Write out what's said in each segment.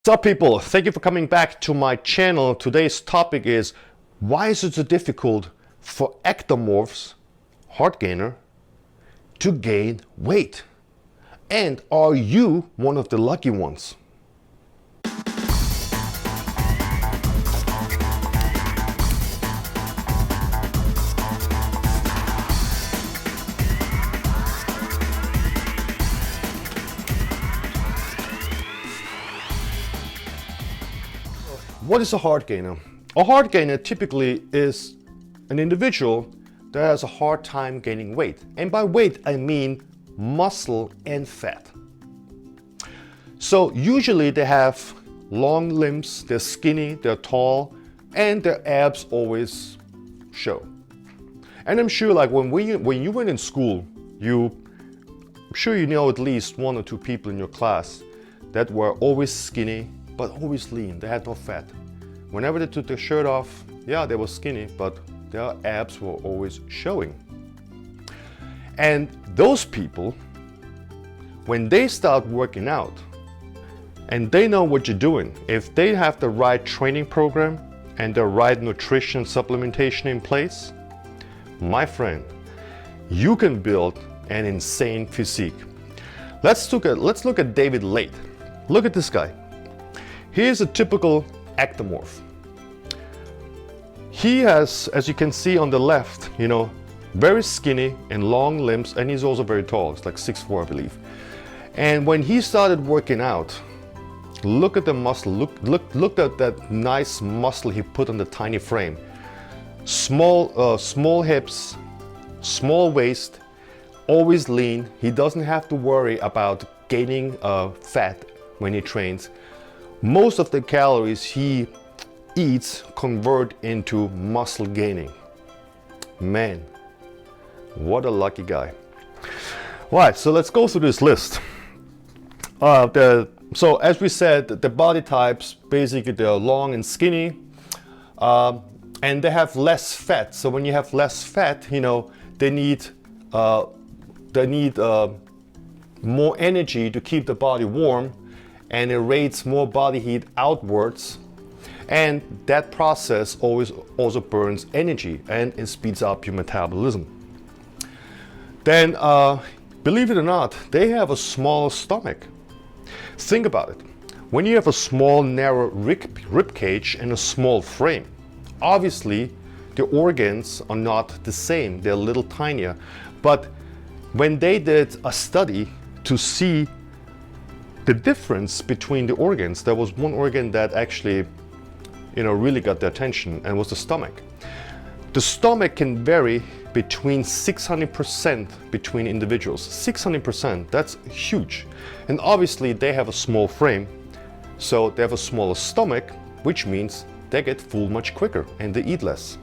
What's up, people? Thank you for coming back to my channel. Today's topic is, why is it so difficult for ectomorphs, hardgainer, to gain weight? And are you one of the lucky ones? What is a hardgainer? A hardgainer typically is an individual that has a hard time gaining weight. And by weight, I mean muscle and fat. So usually they have long limbs, they're skinny, they're tall, and their abs always show. And I'm sure like when you went in school, I'm sure you know at least one or two people in your class that were always skinny, but always lean. They had no fat. Whenever they took their shirt off, yeah, they were skinny, but their abs were always showing. And those people, when they start working out and they know what you're doing, if they have the right training program and the right nutrition supplementation in place, my friend, you can build an insane physique. Let's look at David Late. Look at this guy. Here's a typical ectomorph. He has, as you can see on the left, very skinny and long limbs, and he's also very tall. It's like 6'4", I believe. And when he started working out, look at the muscle. Look at that nice muscle he put on the tiny frame. Small hips, small waist, always lean. He doesn't have to worry about gaining fat when he trains. Most of the calories he eats convert into muscle gaining. Man, what a lucky guy. All right, so let's go through this list. So as we said, the body types, basically they're long and skinny, and they have less fat. So when you have less fat, they need more energy to keep the body warm, and it radiates more body heat outwards, and that process also burns energy and it speeds up your metabolism. Then, believe it or not, they have a smaller stomach. Think about it. When you have a small, narrow rib cage and a small frame, obviously the organs are not the same. They're a little tinier. But when they did a study to see the difference between the organs, there was one organ that actually really got their attention, and was the stomach. The stomach can vary between 600% between individuals. 600%, that's huge. And obviously they have a small frame, so they have a smaller stomach, which means they get full much quicker and they eat less.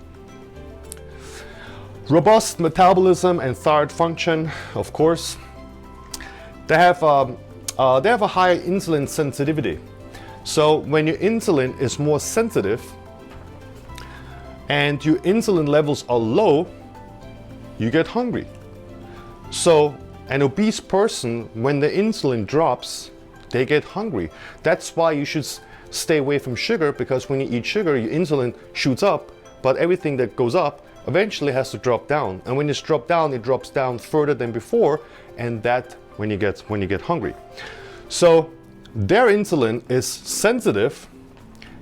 Robust metabolism and thyroid function, of course. They have a higher insulin sensitivity. So when your insulin is more sensitive and your insulin levels are low, you get hungry. So an obese person, when the insulin drops, they get hungry. That's why you should stay away from sugar, because when you eat sugar, your insulin shoots up, but everything that goes up eventually has to drop down. And when it's dropped down, it drops down further than before, and that when you get hungry. So their insulin is sensitive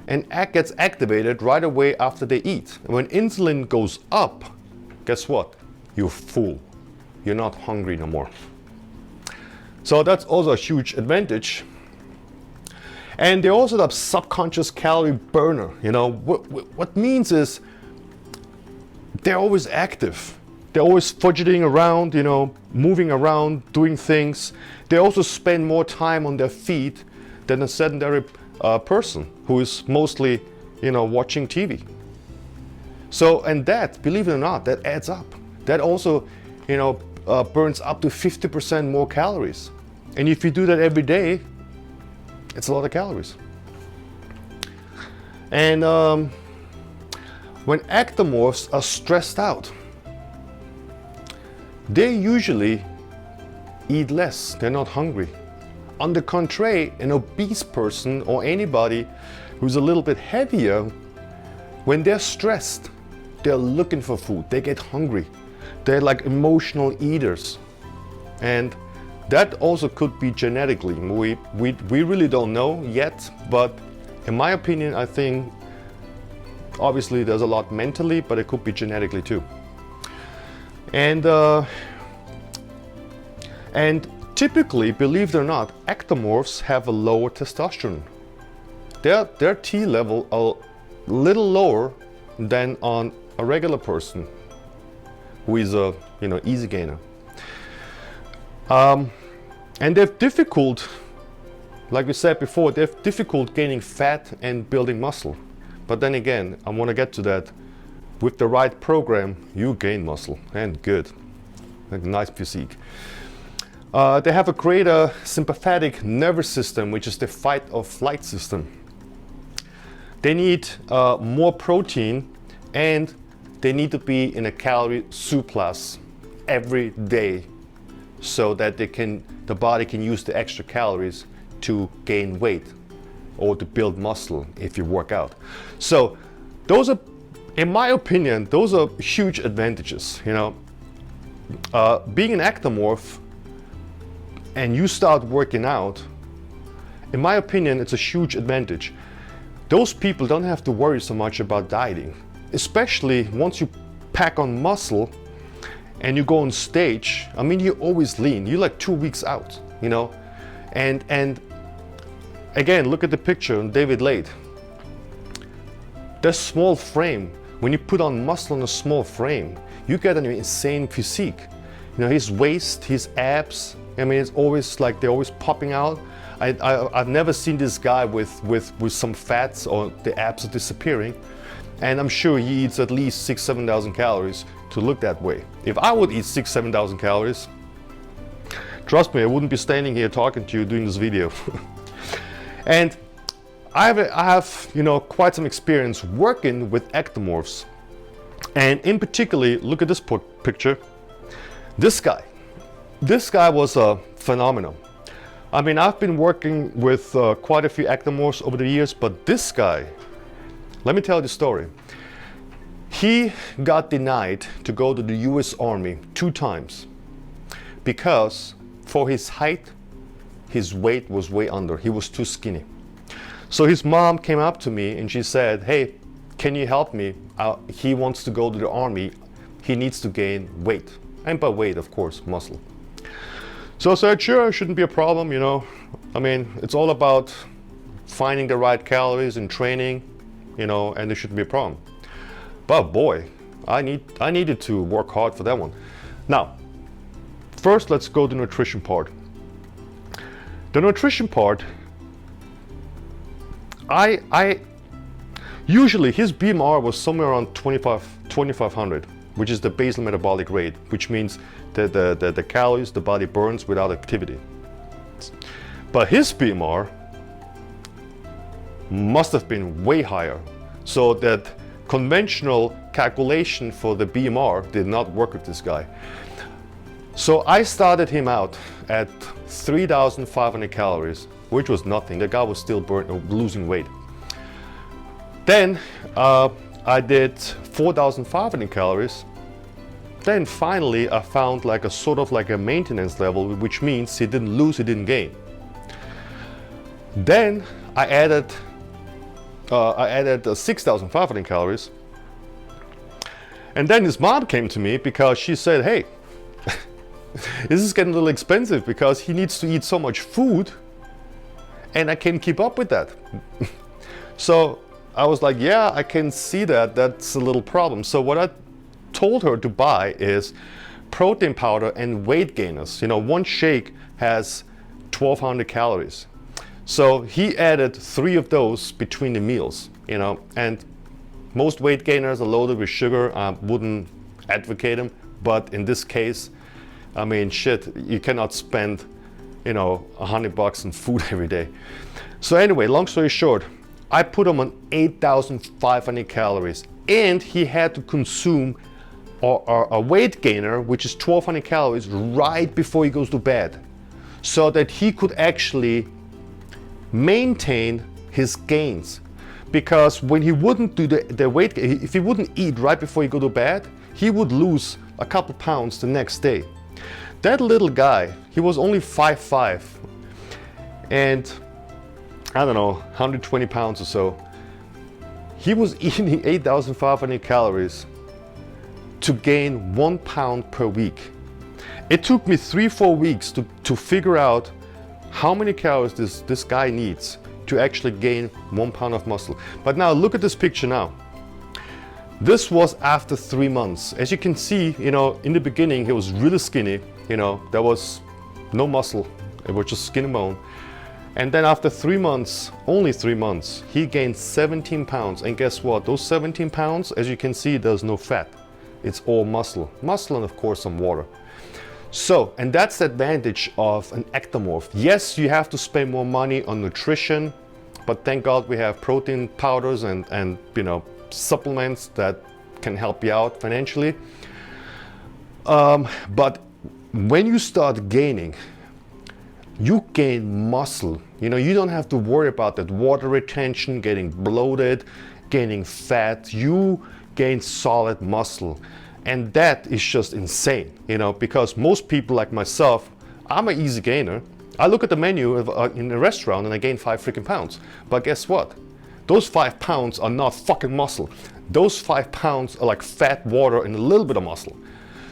and gets activated right away after they eat. And when insulin goes up, guess what? You're full. You're not hungry no more. So that's also a huge advantage. And they also have subconscious calorie burner. What means is they're always active. They're always fidgeting around, moving around, doing things. They also spend more time on their feet than a sedentary person who is mostly, watching TV. So, and that, believe it or not, that adds up. That also, burns up to 50% more calories. And if you do that every day, it's a lot of calories. And when ectomorphs are stressed out, they usually eat less. They're not hungry. On the contrary, an obese person or anybody who's a little bit heavier, when they're stressed, they're looking for food, they get hungry. They're like emotional eaters. And that also could be genetically. We really don't know yet, but in my opinion, I think obviously there's a lot mentally, but it could be genetically too. And typically, believe it or not, ectomorphs have a lower testosterone. Their T level a little lower than on a regular person who is a easy gainer. And they're difficult, like we said before, they're difficult gaining fat and building muscle. But then again, I want to get to that. With the right program, you gain muscle, and good, like nice physique. They have a greater sympathetic nervous system, which is the fight or flight system. They need more protein, and they need to be in a calorie surplus every day, so that the body can use the extra calories to gain weight or to build muscle if you work out. So those are, in my opinion, those are huge advantages. Being an ectomorph and you start working out, in my opinion, it's a huge advantage. Those people don't have to worry so much about dieting, especially once you pack on muscle and you go on stage. I mean, you're always lean. You're like 2 weeks out, And again, look at the picture on David Lade. The small frame, when you put on muscle on a small frame, you get an insane physique. His waist, his abs, I mean, it's always like they're always popping out. I've never seen this guy with some fats or the abs are disappearing. And I'm sure he eats at least 6,000-7,000 calories to look that way. If I would eat 6,000-7,000 calories, trust me, I wouldn't be standing here talking to you doing this video. And I have quite some experience working with ectomorphs. And in particular, look at this picture. This guy was a phenomenon. I mean, I've been working with quite a few ectomorphs over the years, but this guy, let me tell you the story. He got denied to go to the US Army 2 times because for his height, his weight was way under. He was too skinny. So his mom came up to me and she said, "Hey, can you help me? He wants to go to the army. He needs to gain weight." And by weight, of course, muscle. So I said, sure, it shouldn't be a problem, I mean, it's all about finding the right calories and training, and there shouldn't be a problem. But boy, I needed to work hard for that one. Now, first let's go to the nutrition part. The nutrition part, usually his BMR was somewhere around 2,500, which is the basal metabolic rate, which means the calories the body burns without activity. But his BMR must have been way higher, so that conventional calculation for the BMR did not work with this guy. So I started him out at 3,500 calories, which was nothing. The guy was still losing weight. Then I did 4,500 calories. Then finally I found like a sort of like a maintenance level, which means he didn't lose, he didn't gain. Then I added 6,500 calories. And then his mom came to me because she said, "Hey, this is getting a little expensive because he needs to eat so much food and I can't keep up with that." So I was like, yeah, I can see that. That's a little problem. So what I told her to buy is protein powder and weight gainers. One shake has 1,200 calories. So he added 3 of those between the meals, and most weight gainers are loaded with sugar. I wouldn't advocate them, but in this case, I mean, shit, you cannot spend, $100 on food every day. So anyway, long story short, I put him on 8,500 calories, and he had to consume a weight gainer, which is 1,200 calories, right before he goes to bed. so that he could actually maintain his gains. Because when he wouldn't do the weight, if he wouldn't eat right before he go to bed, he would lose a couple pounds the next day. That little guy, he was only 5'5", and I don't know, 120 pounds or so. He was eating 8,500 calories to gain 1 pound per week. It took me 3-4 weeks to figure out how many calories this guy needs to actually gain 1 pound of muscle. But now look at this picture now. This was after 3 months. As you can see, you know, in the beginning he was really skinny, you know, there was no muscle, it was just skin and bone. And then after 3 months, only 3 months, he gained 17 pounds. And guess what? Those 17 pounds, as you can see, there's no fat. It's all muscle. Muscle and of course some water. So, and that's the advantage of an ectomorph. Yes, you have to spend more money on nutrition, but thank God we have protein powders and you know, supplements that can help you out financially. But when you start gaining, you gain muscle. You know, you don't have to worry about that water retention, getting bloated, gaining fat. You gain solid muscle. And that is just insane, you know, because most people like myself, I'm an easy gainer. I look at the menu in a restaurant and I gain 5 freaking pounds. But guess what? Those 5 pounds are not fucking muscle. Those 5 pounds are like fat, water, and a little bit of muscle.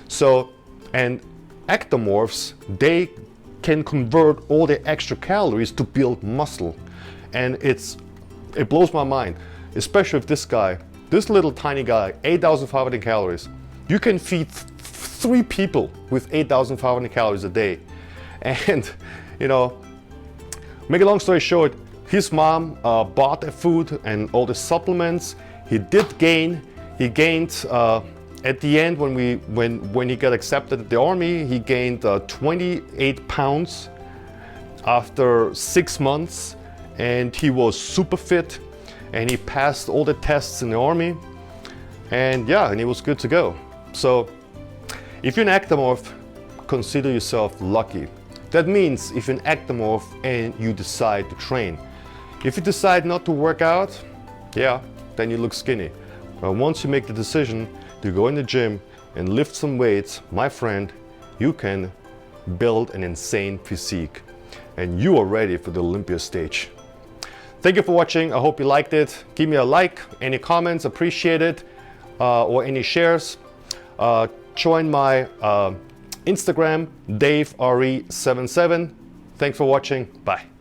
So, and ectomorphs, they can convert all the extra calories to build muscle. And it blows my mind, especially if this guy, this little tiny guy, 8,500 calories. You can feed 3 people with 8,500 calories a day. And, you know, make a long story short, his mom bought the food and all the supplements. He did gain. He gained, at the end when he got accepted at the army, he gained 28 pounds after 6 months. And he was super fit and he passed all the tests in the army. And yeah, and he was good to go. So if you're an ectomorph, consider yourself lucky. That means if you're an ectomorph and you decide to train. If you decide not to work out, yeah, then you look skinny. But once you make the decision to go in the gym and lift some weights, my friend, you can build an insane physique. And you are ready for the Olympia stage. Thank you for watching. I hope you liked it. Give me a like, any comments, appreciate it, or any shares. Join my Instagram, DaveRE77. Thanks for watching. Bye.